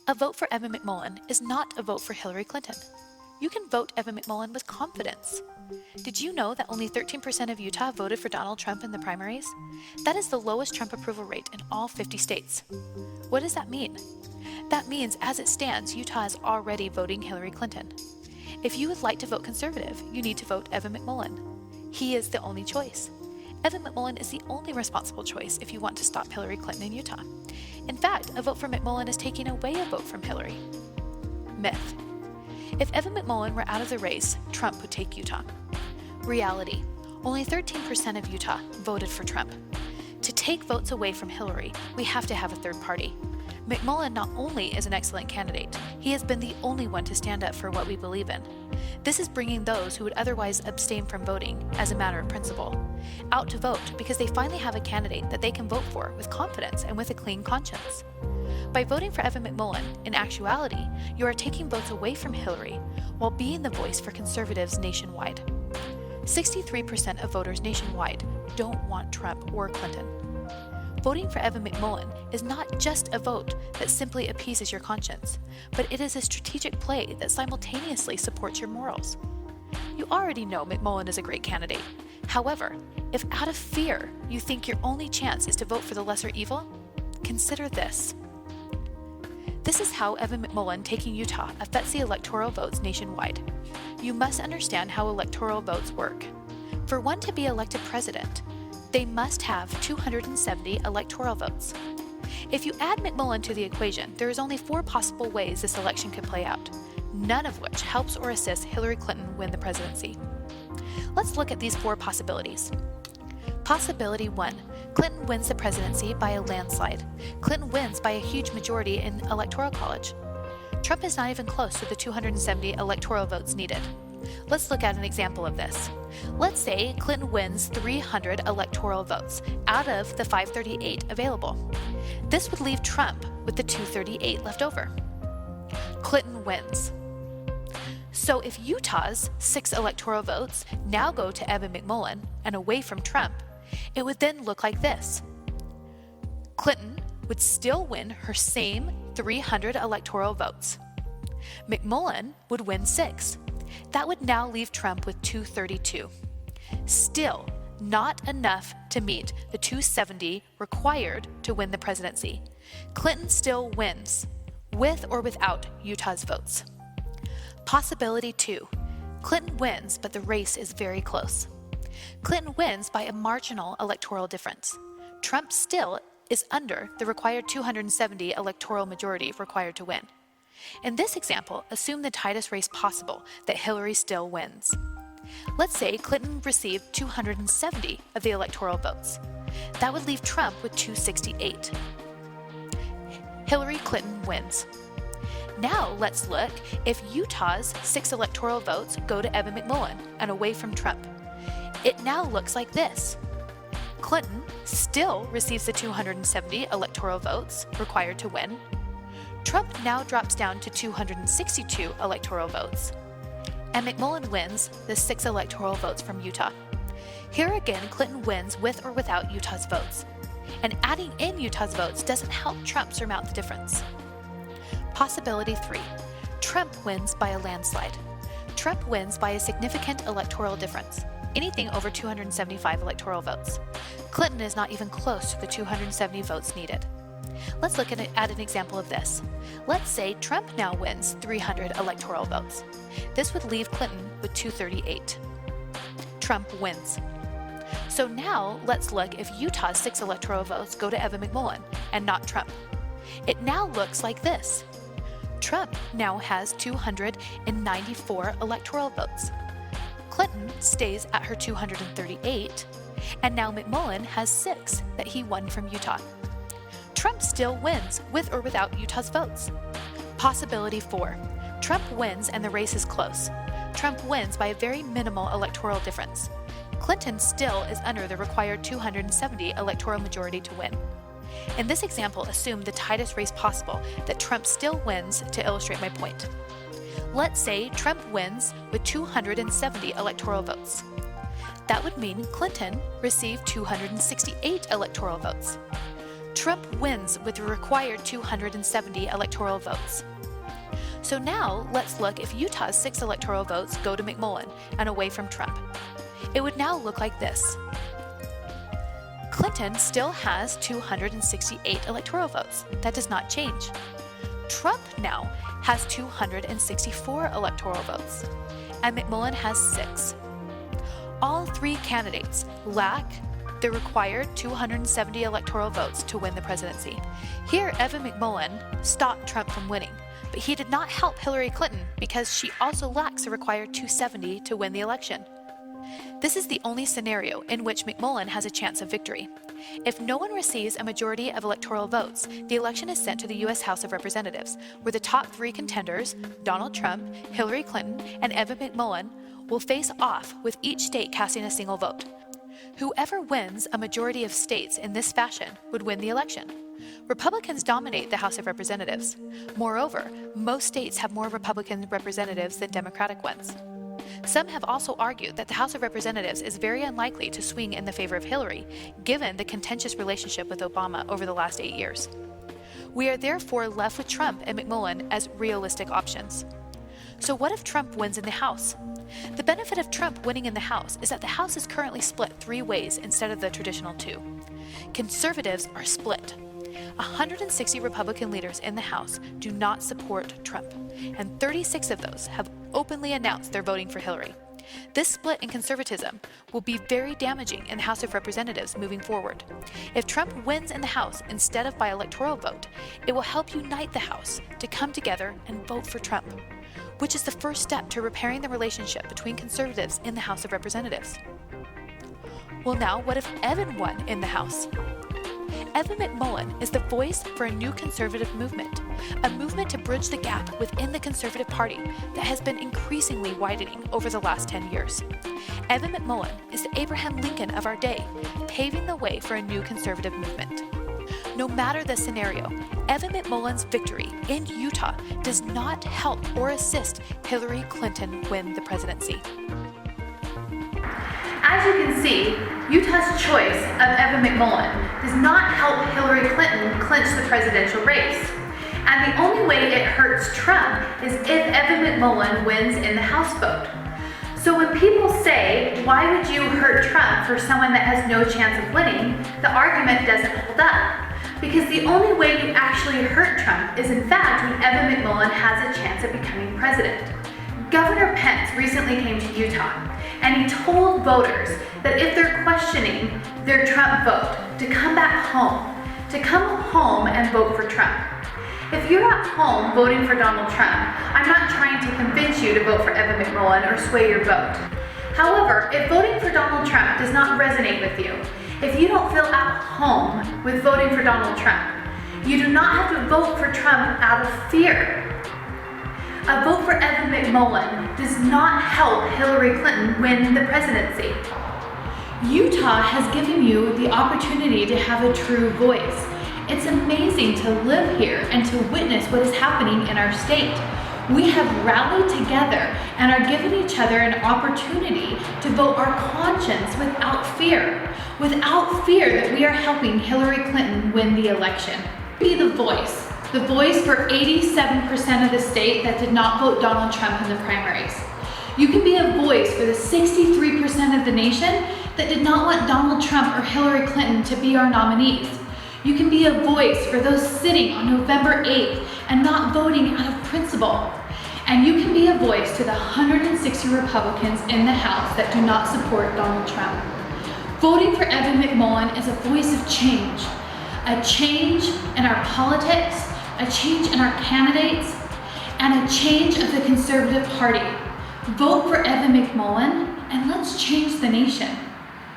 A vote for Evan McMullin is not a vote for Hillary Clinton. You can vote Evan McMullin with confidence. Did you know that only 13% of Utah voted for Donald Trump in the primaries? That is the lowest Trump approval rate in all 50 states. What does that mean? That means, as it stands, Utah is already voting Hillary Clinton. If you would like to vote conservative, you need to vote Evan McMullin. He is the only choice. Evan McMullin is the only responsible choice if you want to stop Hillary Clinton in Utah. In fact, a vote for McMullin is taking away a vote from Hillary. Myth. If Evan McMullin were out of the race, Trump would take Utah. Reality. Only 13% of Utah voted for Trump. To take votes away from Hillary, we have to have a third party. McMullin not only is an excellent candidate, he has been the only one to stand up for what we believe in. This is bringing those who would otherwise abstain from voting, as a matter of principle, out to vote because they finally have a candidate that they can vote for with confidence and with a clean conscience. By voting for Evan McMullin, in actuality, you are taking votes away from Hillary while being the voice for conservatives nationwide. 63% of voters nationwide don't want Trump or Clinton. Voting for Evan McMullin is not just a vote that simply appeases your conscience, but it is a strategic play that simultaneously supports your morals. You already know McMullin is a great candidate. However, if out of fear you think your only chance is to vote for the lesser evil, consider this. This is how Evan McMullin taking Utah affects the electoral votes nationwide. You must understand how electoral votes work. For one to be elected president, they must have 270 electoral votes. If you add McMullin to the equation, there is only 4 possible ways this election could play out, none of which helps or assists Hillary Clinton win the presidency. Let's look at these 4 possibilities. Possibility 1. Clinton wins the presidency by a landslide. Clinton wins by a huge majority in Electoral College. Trump is not even close to the 270 electoral votes needed. Let's look at an example of this. Let's say Clinton wins 300 electoral votes out of the 538 available. This would leave Trump with the 238 left over. Clinton wins. So if Utah's 6 electoral votes now go to Evan McMullin and away from Trump, it would then look like this. Clinton would still win her same 300 electoral votes. McMullin would win 6. That would now leave Trump with 232. Still, not enough to meet the 270 required to win the presidency. Clinton still wins, with or without Utah's votes. Possibility 2. Clinton wins, but the race is very close. Clinton wins by a marginal electoral difference. Trump still is under the required 270 electoral majority required to win. In this example, assume the tightest race possible, that Hillary still wins. Let's say Clinton received 270 of the electoral votes. That would leave Trump with 268. Hillary Clinton wins. Now let's look if Utah's 6 electoral votes go to Evan McMullin and away from Trump. It now looks like this. Clinton still receives the 270 electoral votes required to win. Trump now drops down to 262 electoral votes. And McMullin wins the 6 electoral votes from Utah. Here again, Clinton wins with or without Utah's votes. And adding in Utah's votes doesn't help Trump surmount the difference. Possibility 3. Trump wins by a landslide. Trump wins by a significant electoral difference, anything over 275 electoral votes. Clinton is not even close to the 270 votes needed. Let's look at an example of this. Let's say Trump now wins 300 electoral votes. This would leave Clinton with 238. Trump wins. So now let's look if Utah's 6 electoral votes go to Evan McMullin and not Trump. It now looks like this. Trump now has 294 electoral votes. Clinton stays at her 238, and now McMullin has 6 that he won from Utah. Trump still wins with or without Utah's votes. Possibility 4. Trump wins and the race is close. Trump wins by a very minimal electoral difference. Clinton still is under the required 270 electoral majority to win. In this example, assume the tightest race possible, that Trump still wins to illustrate my point. Let's say Trump wins with 270 electoral votes. That would mean Clinton received 268 electoral votes. Trump wins with the required 270 electoral votes. So now let's look if Utah's 6 electoral votes go to McMullin and away from Trump. It would now look like this. Clinton still has 268 electoral votes. That does not change. Trump now has 264 electoral votes, and McMullin has 6. All 3 candidates lack the required 270 electoral votes to win the presidency. Here, Evan McMullin stopped Trump from winning, but he did not help Hillary Clinton because she also lacks the required 270 to win the election. This is the only scenario in which McMullin has a chance of victory. If no one receives a majority of electoral votes, the election is sent to the U.S. House of Representatives, where the top 3 contenders, Donald Trump, Hillary Clinton, and Evan McMullin, will face off with each state casting a single vote. Whoever wins a majority of states in this fashion would win the election. Republicans dominate the House of Representatives. Moreover, most states have more Republican representatives than Democratic ones. Some have also argued that the House of Representatives is very unlikely to swing in the favor of Hillary, given the contentious relationship with Obama over the last 8 years. We are therefore left with Trump and McMullin as realistic options. So what if Trump wins in the House? The benefit of Trump winning in the House is that the House is currently split 3 ways instead of the traditional 2. Conservatives are split. 160 Republican leaders in the House do not support Trump, and 36 of those have openly announced they're voting for Hillary. This split in conservatism will be very damaging in the House of Representatives moving forward. If Trump wins in the House instead of by electoral vote, it will help unite the House to come together and vote for Trump, which is the first step to repairing the relationship between conservatives in the House of Representatives. Well, now, what if Evan won in the House? Evan McMullin is the voice for a new conservative movement, a movement to bridge the gap within the Conservative Party that has been increasingly widening over the last 10 years. Evan McMullin is the Abraham Lincoln of our day, paving the way for a new conservative movement. No matter the scenario, Evan McMullin's victory in Utah does not help or assist Hillary Clinton win the presidency. As you can see, Utah's choice of Evan McMullin does not help Hillary Clinton clinch the presidential race. And the only way it hurts Trump is if Evan McMullin wins in the House vote. So when people say, why would you hurt Trump for someone that has no chance of winning, the argument doesn't hold up. Because the only way you actually hurt Trump is in fact when Evan McMullin has a chance of becoming president. Governor Pence recently came to Utah, and he told voters that if they're questioning their Trump vote, to come back home, to come home and vote for Trump. If you're at home voting for Donald Trump, I'm not trying to convince you to vote for Evan McMullin or sway your vote. However, if voting for Donald Trump does not resonate with you, if you don't feel at home with voting for Donald Trump, you do not have to vote for Trump out of fear. A vote for Evan McMullin does not help Hillary Clinton win the presidency. Utah has given you the opportunity to have a true voice. It's amazing to live here and to witness what is happening in our state. We have rallied together and are giving each other an opportunity to vote our conscience without fear that we are helping Hillary Clinton win the election. Be the voice for 87% of the state that did not vote Donald Trump in the primaries. You can be a voice for the 63% of the nation that did not want Donald Trump or Hillary Clinton to be our nominees. You can be a voice for those sitting on November 8th and not voting out of principle. And you can be a voice to the 160 Republicans in the House that do not support Donald Trump. Voting for Evan McMullin is a voice of change. A change in our politics, a change in our candidates, and a change of the Conservative Party. Vote for Evan McMullin and let's change the nation.